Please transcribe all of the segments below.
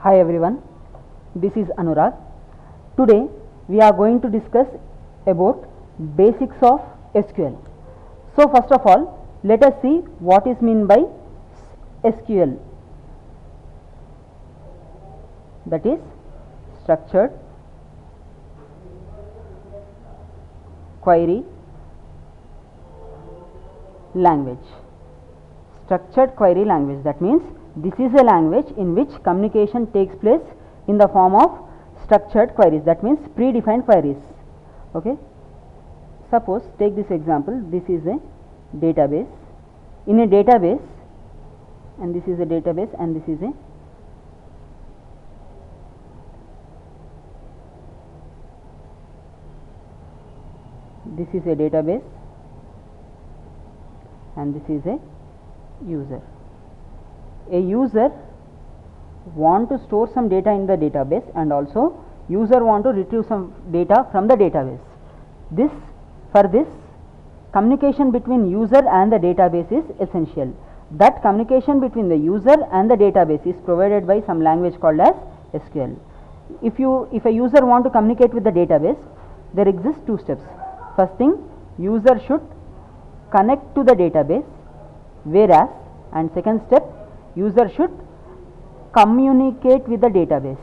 Hi everyone, this is Anurag. Today we are going to discuss about basics of SQL. So first of all, let us see what is meant by SQL. That is structured query language. Structured query language, that means this is a language in which communication takes place in the form of structured queries, that means predefined queries. Okay, suppose take this example, this is a database. In a database, and this is a database, and this is a database, and this is a user. A user want to store some data in the database, and also user want to retrieve some data from the database. For this communication between user and the database is essential. That communication between the user and the database is provided by some language called as SQL. If a user want to communicate with the database, there exists two steps. First thing, user should connect to the database, whereas, and second step, user should communicate with the database.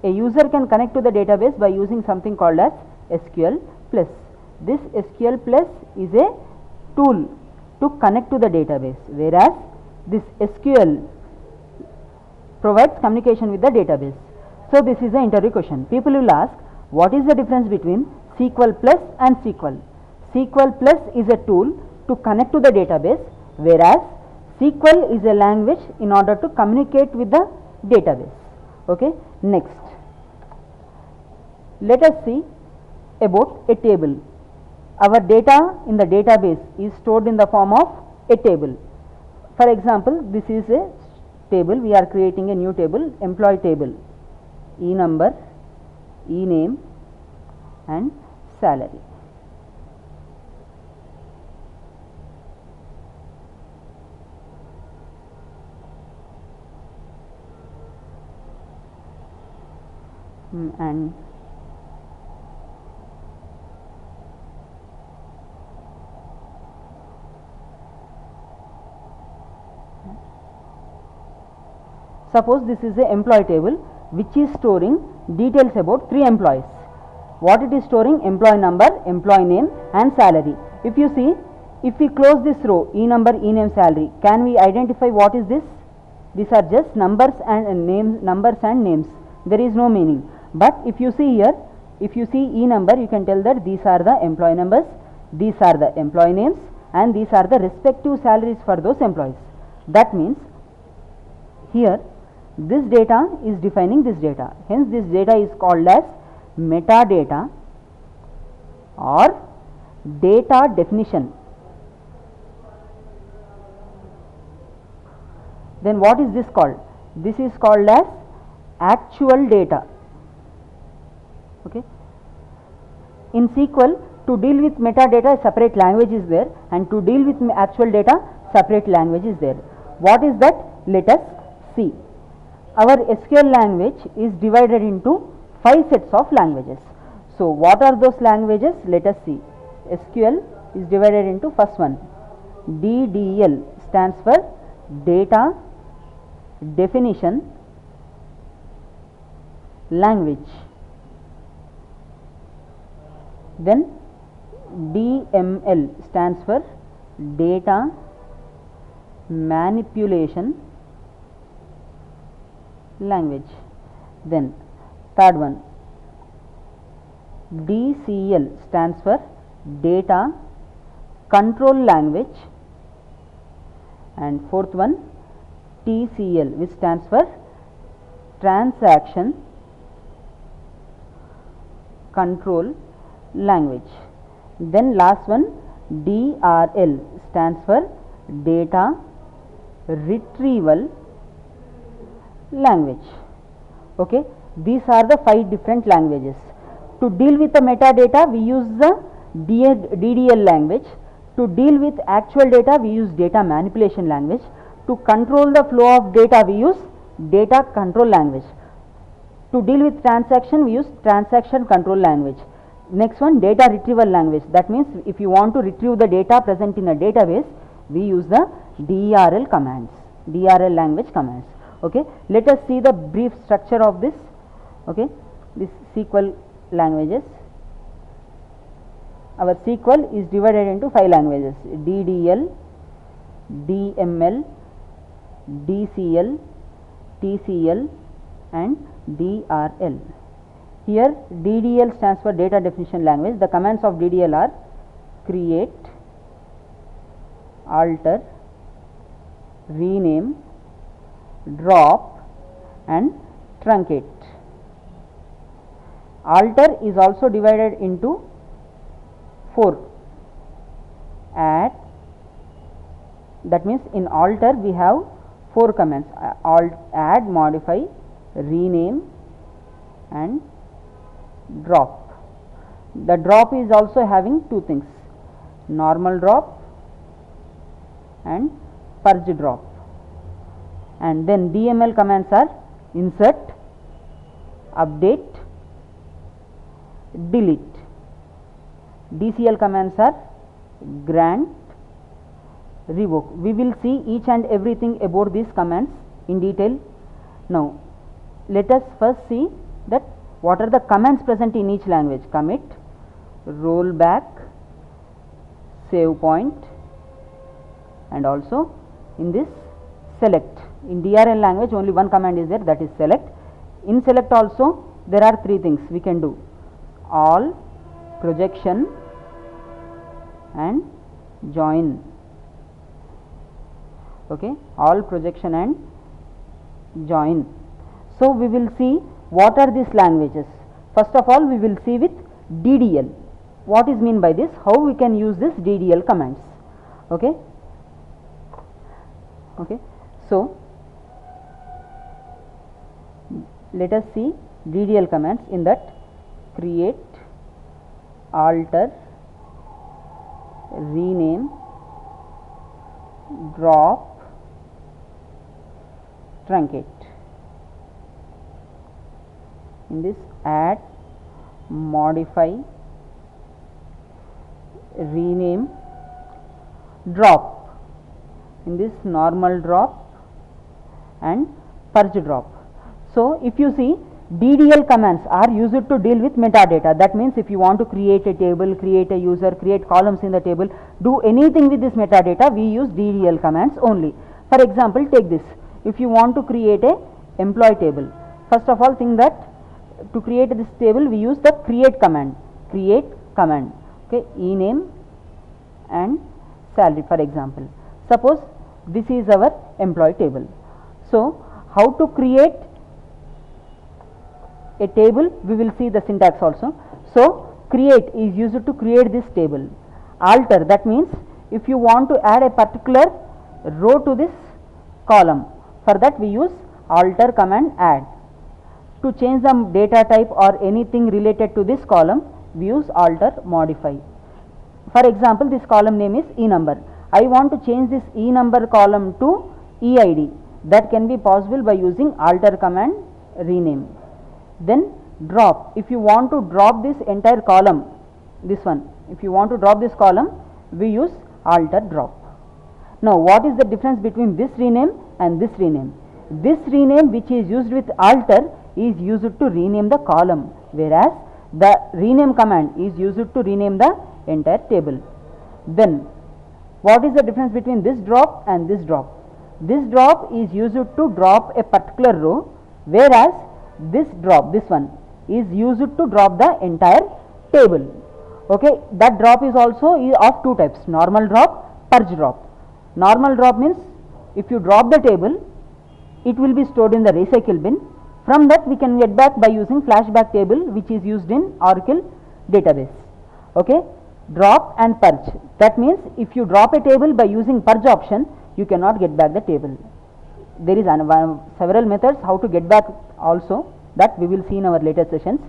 A user can connect to the database by using something called as SQL plus. This SQL plus is a tool to connect to the database, whereas this SQL provides communication with the database. So this is an interview question. People will ask, what is the difference between SQL plus and SQL? SQL plus is a tool to connect to the database, whereas SQL is a language in order to communicate with the database. Okay, next let us see about a table. Our data in the database is stored in the form of a table. For example, this is a table, we are creating a new table, employee table, E number, E name and salary. And suppose this is a employee table which is storing details about 3 employees. What it is storing? Employee number, employee name and salary. If you see, if we close this row, E number, E name, salary, can we identify what is this? These are just numbers and names. There is no meaning. But if you see here, if you see E number, you can tell that these are the employee numbers, these are the employee names and these are the respective salaries for those employees. That means here this data is defining this data. Hence this data is called as metadata or data definition. Then what is this called? This is called as actual data. Okay. In SQL, to deal with metadata, separate language is there, and to deal with actual data, separate language is there. What is that? Let us see. Our SQL language is divided into 5 sets of languages. So what are those languages? Let us see. SQL is divided into first one, DDL stands for data definition language. Then DML stands for data manipulation language. Then third one, DCL stands for data control language, and fourth one, TCL, which stands for transaction control language. Then last one, DRL stands for data retrieval language. Okay, these are the 5 different languages. To deal with the metadata, we use the DDL language. To deal with actual data, we use data manipulation language. To control the flow of data, we use data control language. To deal with transaction, we use transaction control language. Next one, data retrieval language. That means if you want to retrieve the data present in a database, we use the DRL commands, DRL language commands. Okay, let us see the brief structure of this. Okay, this SQL languages. Our SQL is divided into 5 languages: DDL, DML, DCL, TCL and DRL. Here DDL stands for data definition language. The commands of DDL are create, alter, rename, drop and truncate. Alter is also divided into 4. Add, that means in alter we have 4 commands: add, modify, rename and drop. The drop is also having 2 things: normal drop and purge drop. And then DML commands are insert, update, delete. DCL commands are grant, revoke. We will see each and everything about these commands in detail. Now let us first see that what are the commands present in each language: commit, rollback, save point and also in this select. In DRL language only one command is there, that is select. In select also there are 3 things we can do: all, projection and join. Okay, all, projection and join. So we will see what are these languages. First of all we will see with DDL. What is mean by this? How we can use this DDL commands. Okay. Okay. So let us see DDL commands. In that, create, alter, rename, drop, truncate. In this, add, modify, rename, drop. In this, normal drop and purge drop. So if you see, DDL commands are used to deal with metadata. That means if you want to create a table, create a user, create columns in the table, do anything with this metadata, we use DDL commands only. For example, take this. If you want to create a employee table, first of all think that to create this table we use the create command. Create command. Okay, ename and salary, for example. Suppose this is our employee table. So how to create a table, we will see the syntax also. So create is used to create this table. Alter, that means if you want to add a particular row to this column, for that we use alter command add. To change the data type or anything related to this column, we use alter modify. For example, this column name is e-number. I want to change this e-number column to e-id. That can be possible by using alter command rename. Then drop. If you want to drop this entire column, this one, if you want to drop this column, we use alter drop. Now what is the difference between this rename and this rename? This rename which is used with alter is used to rename the column, whereas the rename command is used to rename the entire table. Then what is the difference between this drop and this drop? This drop is used to drop a particular row, whereas this drop, this one, is used to drop the entire table. Okay, that drop is also of 2 types: normal drop, purge drop. Normal drop means if you drop the table, it will be stored in the recycle bin. From that we can get back by using flashback table, which is used in Oracle database. Okay, drop and purge. That means if you drop a table by using purge option, you cannot get back the table. There is several methods how to get back also, that we will see in our later sessions.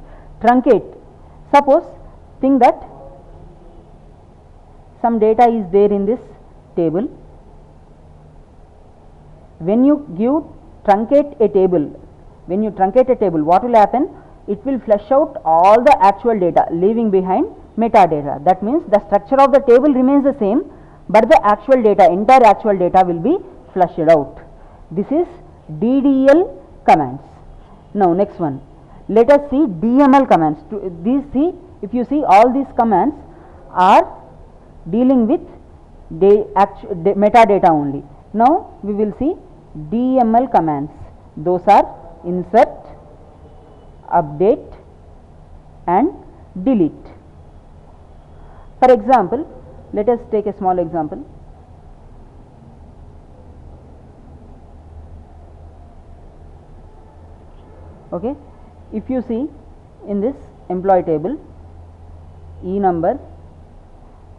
Truncate. Suppose think that some data is there in this table. When you give truncate a table, what will happen? It will flush out all the actual data, leaving behind metadata. That means the structure of the table remains the same, but the actual data, entire actual data will be flushed out. This is DDL commands. Now next one, let us see DML commands. If you see, all these commands are dealing with metadata only. Now we will see DML commands. Those are insert, update and delete. For example, let us take a small example. Okay, if you see in this employee table, E number,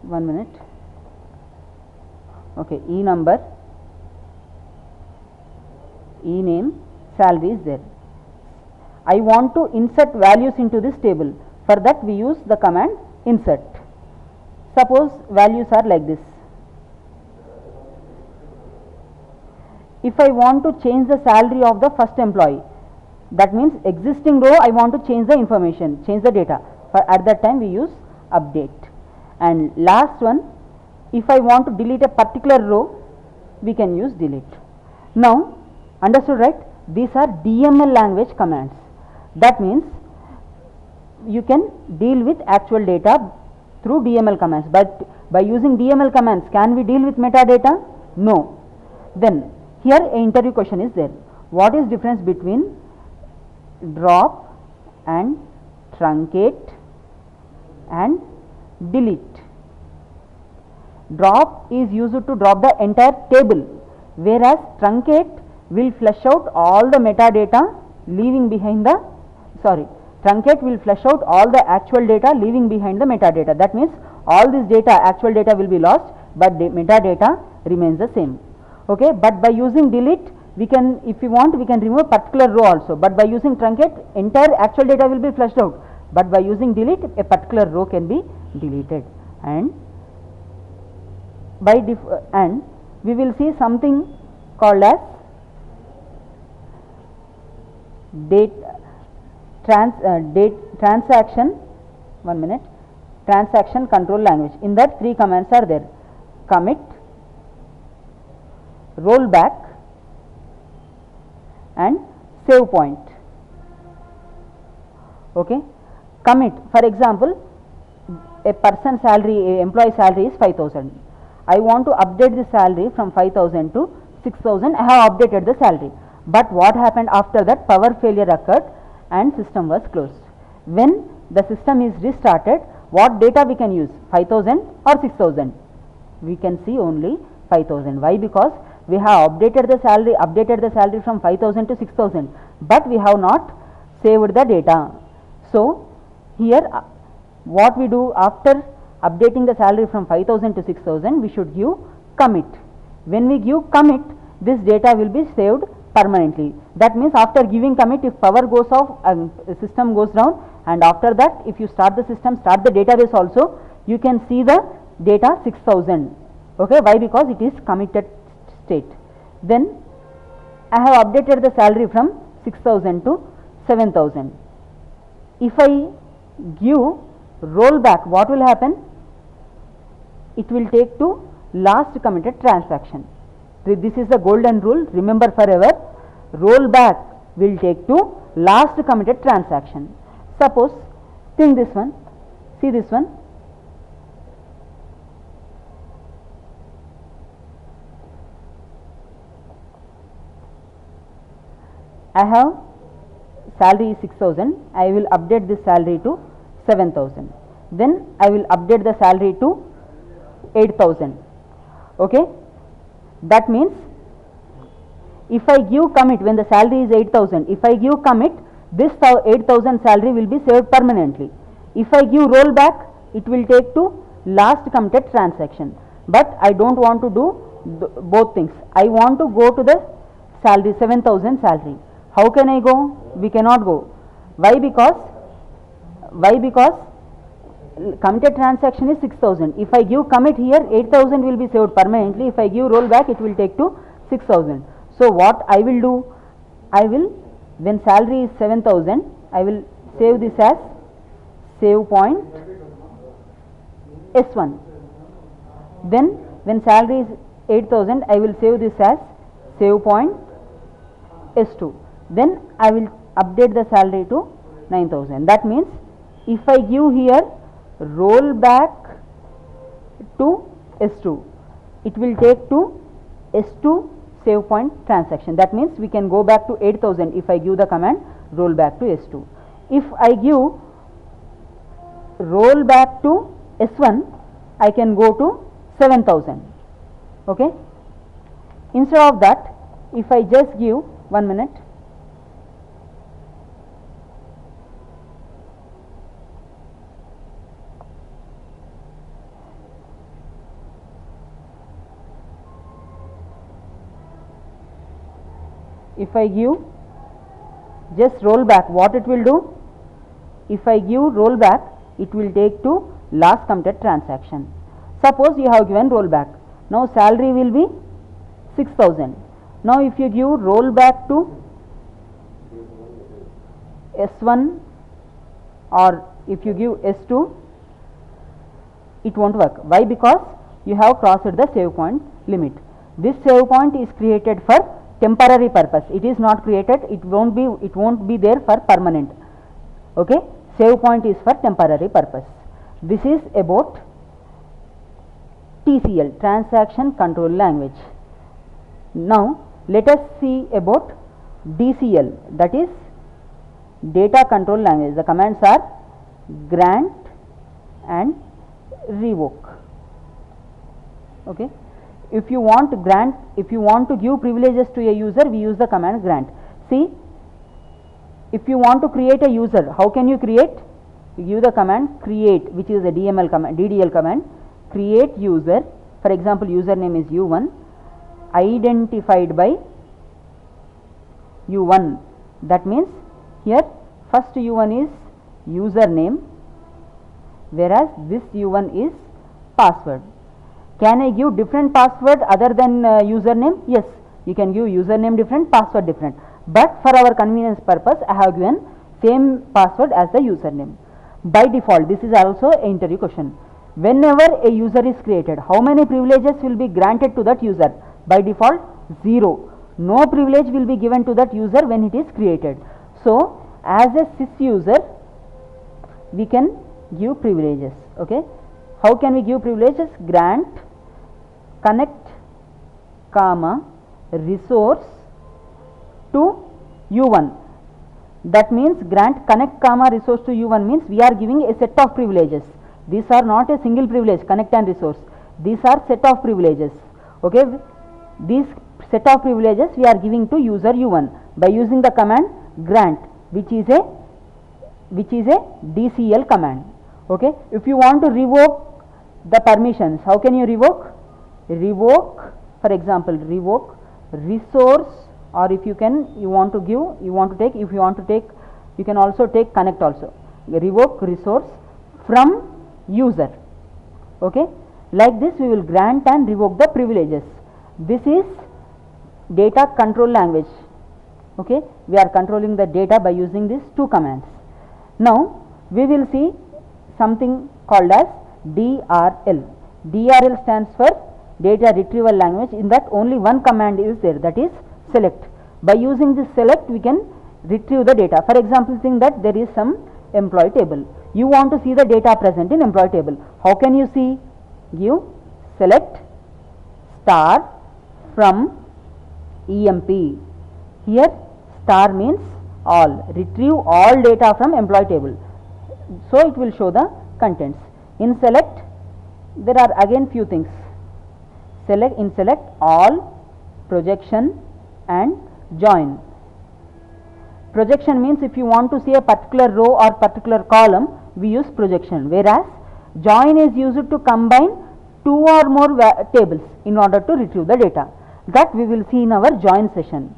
1 minute, okay, E number, E name, salary is there. I want to insert values into this table. For that we use the command insert. Suppose values are like this. If I want to change the salary of the first employee, that means existing row, I want to change the information, change the data. At that time we use update. And last one, if I want to delete a particular row, we can use delete. Now understood, right? These are DML language commands. That means you can deal with actual data through DML commands, but by using DML commands, can we deal with metadata? No. Then here an interview question is there. What is difference between drop and truncate and delete? Drop is used to drop the entire table, whereas truncate will flush out all the metadata, leaving behind the truncate will flush out all the actual data, leaving behind the metadata. That means all this data, actual data will be lost, but the metadata remains the same. Okay, but by using delete, we can, if we want, we can remove particular row also, but by using truncate, entire actual data will be flushed out, but by using delete, a particular row can be deleted. And and we will see something called as transaction, 1 minute, transaction control language. In that 3 commands are there: commit, rollback and save point. Okay, commit, for example, a person salary, a employee salary is 5,000. I want to update the salary from 5,000 to 6,000. I have updated the salary, but what happened after that? Power failure occurred and system was closed. When the system is restarted, what data we can use, 5,000 or 6,000? We can see only 5,000. Why? Because we have updated the salary from 5,000 to 6,000, but we have not saved the data. So here what we do, after updating the salary from 5,000 to 6,000, we should give commit. When we give commit, this data will be saved permanently. That means after giving commit, if power goes off and system goes down, and after that if you start the system, start the database also, you can see the data 6,000. Okay, why? Because it is committed state. Then I have updated the salary from 6,000 to 7,000. If I give rollback, what will happen? It will take to last committed transaction. This is the golden rule, remember forever. Rollback will take to last committed transaction. Suppose, think this one, see this one. I have salary is 6,000, I will update this salary to 7,000. Then I will update the salary to 8,000. Okay, that means if I give commit when the salary is 8,000, if I give commit, this 8,000 salary will be saved permanently. If I give rollback, it will take to last committed transaction. But I don't want to do both things. I want to go to the salary, 7,000 salary. How can I go? We cannot go. Why? Because committed transaction is 6,000. If I give commit here, 8,000 will be saved permanently. If I give rollback, it will take to 6,000. So what I will do, I will, when salary is 7,000, I will save this as save point S1. Then when salary is 8,000, I will save this as save point S2. Then I will update the salary to 9,000. That means if I give here roll back to S2, it will take to S2 save point transaction. That means we can go back to 8,000 if I give the command roll back to S2. If I give roll back to S1, I can go to 7,000. Okay. Instead of that, if I just give 1 minute, if I give just roll back, what it will do? If I give roll back, it will take to last committed transaction. Suppose you have given roll back. Now salary will be 6,000. Now if you give roll back to S1 or if you give S2, it won't work. Why? Because you have crossed the save point limit. This save point is created for temporary purpose. It is not created, it won't be there for permanent. Okay, save point is for temporary purpose. This is about TCL, transaction control language. Now let us see about DCL, that is data control language. The commands are grant and revoke. Okay, if you want to grant, if you want to give privileges to a user, we use the command grant. See, if you want to create a user, how can you create? You give the command create, which is a DDL command, create user. For example, username is U1, identified by U1. That means here first U1 is username, whereas this U1 is password. Can I give different password other than username? Yes, you can give username different, password different, but for our convenience purpose I have given same password as the username. By default, this is also an interview question. Whenever a user is created, how many privileges will be granted to that user? By default 0. No privilege will be given to that user when it is created. So as a sys user, we can give privileges. Okay, how can we give privileges? Grant connect comma resource to U1. That means grant connect comma resource to U1 means we are giving a set of privileges. These are not a single privilege, connect and resource. These are set of privileges. Okay, these set of privileges we are giving to user U1 by using the command grant, which is a DCL command. Okay, if you want to revoke the permissions, how can you revoke? Revoke, for example, revoke resource, or if you want to take, if you want to take, you can also take connect also. Revoke resource from user. Okay, like this we will grant and revoke the privileges. This is data control language. Okay, we are controlling the data by using these two commands. Now we will see something called as DRL. DRL stands for data retrieval language. In that only one command is there, that is select. By using this select, we can retrieve the data. For example, think that there is some employee table. You want to see the data present in employee table. How can you see? Give select star from EMP. Here star means all. Retrieve all data from employee table. So it will show the contents. In select, there are again few things. In select all, projection and join. Projection means if you want to see a particular row or particular column, we use projection, whereas join is used to combine two or more tables in order to retrieve the data. That we will see in our join session.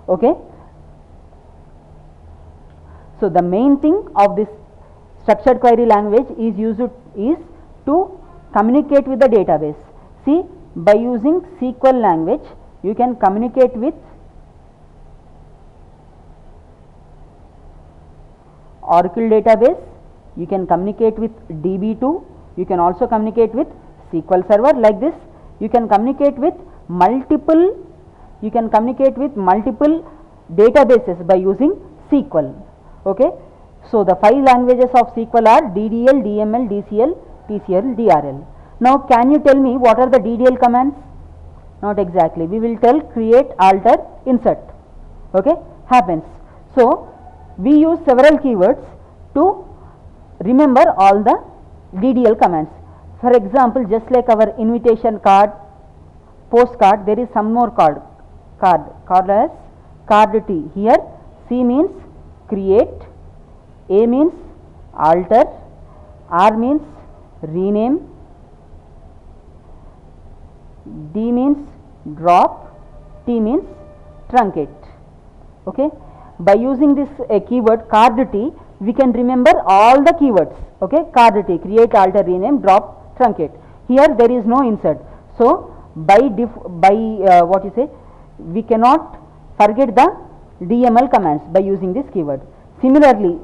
Okay. So the main thing of this structured query language is to communicate with the database. See, by using SQL language, you can communicate with Oracle database, you can communicate with DB2, you can also communicate with SQL server. Like this, you can communicate with multiple databases by using SQL. Okay. So the 5 languages of SQL are DDL, DML, DCL, TCL, DRL. Now can you tell me what are the DDL commands? Not exactly. We will tell create, alter, insert. Okay, happens. So we use several keywords to remember all the DDL commands. For example, just like our invitation card, postcard, there is some more card as card T. Here C means create, A means alter, R means rename, D means drop, T means truncate. Okay. By using this keyword card T, we can remember all the keywords. Okay. Card T, create, alter, rename, drop, truncate. Here there is no insert. So we cannot forget the DML commands by using this keyword. Similarly,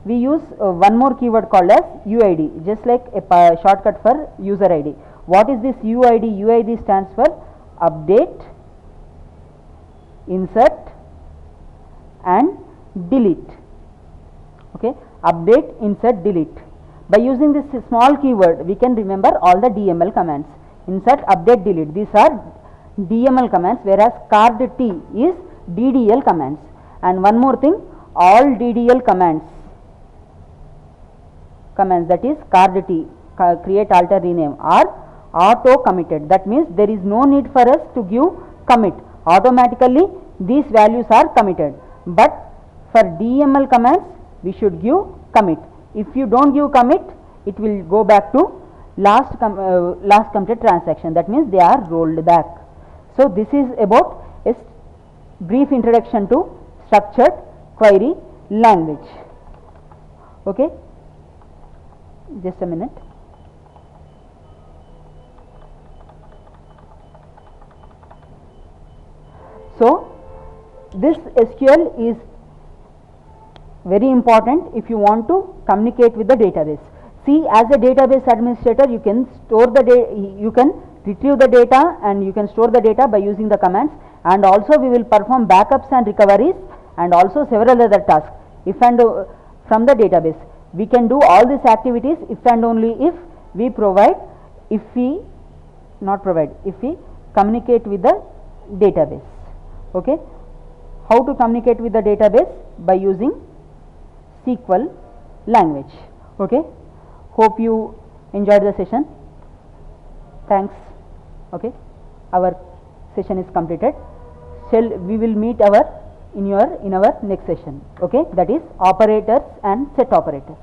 we use one more keyword called as UID, just like a shortcut for user ID. What is this UID? UID stands for update, insert and delete. Okay, update, insert, delete. By using this small keyword, we can remember all the DML commands. Insert, update, delete. These are DML commands, whereas card T is DDL commands. And one more thing, all DDL commands that is card T, create, alter, rename are auto committed. That means there is no need for us to give commit. Automatically these values are committed. But for DML commands, we should give commit. If you don't give commit, it will go back to last committed transaction. That means they are rolled back. So this is about a brief introduction to structured query language. Okay, just a minute. So this SQL is very important if you want to communicate with the database. See, as a database administrator, you can store the you can retrieve the data and you can store the data by using the commands, and also we will perform backups and recoveries and also several other tasks if and from the database. We can do all these activities if and only if we communicate with the database. Okay. How to communicate with the database? By using SQL language. Okay. Hope you enjoyed the session. Thanks. Okay. Our session is completed. We will meet in our next session. Okay. That is operators and set operators.